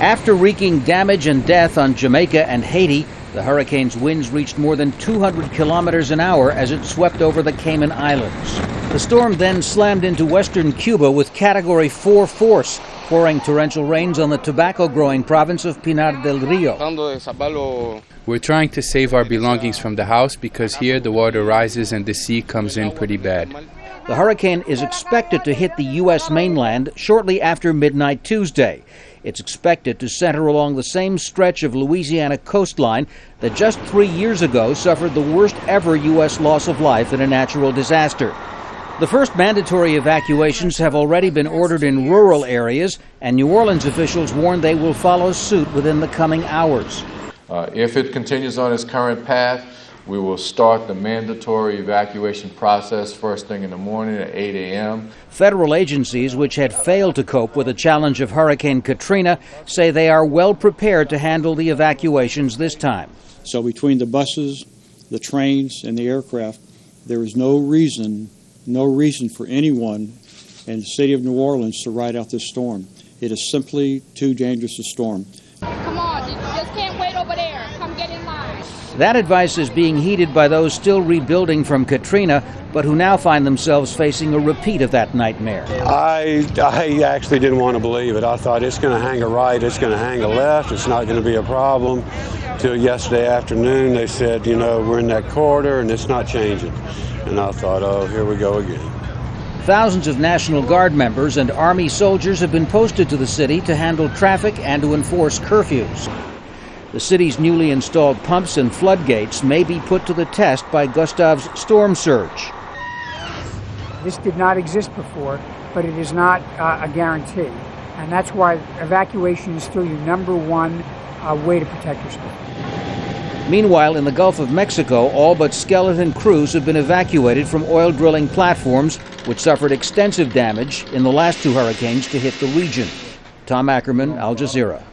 After wreaking damage and death on Jamaica and Haiti, the hurricane's winds reached more than 200 kilometers an hour as it swept over the Cayman Islands. The storm then slammed into western Cuba with Category 4 force, pouring torrential rains on the tobacco-growing province of Pinar del Rio. We're trying to save our belongings from the house because here the water rises and the sea comes in pretty bad. The hurricane is expected to hit the U.S. mainland shortly after midnight Tuesday. It's expected to center along the same stretch of Louisiana coastline that just 3 years ago suffered the worst ever U.S. loss of life in a natural disaster. The first mandatory evacuations have already been ordered in rural areas, and New Orleans officials warn they will follow suit within the coming hours. If it continues on its current path, we will start the mandatory evacuation process first thing in the morning at 8 a.m. Federal agencies, which had failed to cope with the challenge of Hurricane Katrina, say they are well prepared to handle the evacuations this time. So between the buses, the trains, and the aircraft, there is no reason for anyone in the city of New Orleans to ride out this storm. It is simply too dangerous a storm. Come on, you just can't wait over there. Come get in line. That advice is being heeded by those still rebuilding from Katrina, but who now find themselves facing a repeat of that nightmare. I actually didn't want to believe it. I thought it's going to hang a right, it's going to hang a left, it's not going to be a problem. Till yesterday afternoon, they said, you know, we're in that corridor and it's not changing. And I thought, oh, here we go again. Thousands of National Guard members and Army soldiers have been posted to the city to handle traffic and to enforce curfews. The city's newly installed pumps and floodgates may be put to the test by Gustav's storm surge. This did not exist before, but it is not a guarantee. And that's why evacuation is still your number one way to protect yourself. Meanwhile, in the Gulf of Mexico, all but skeleton crews have been evacuated from oil drilling platforms, which suffered extensive damage in the last two hurricanes to hit the region. Tom Ackerman, Al Jazeera.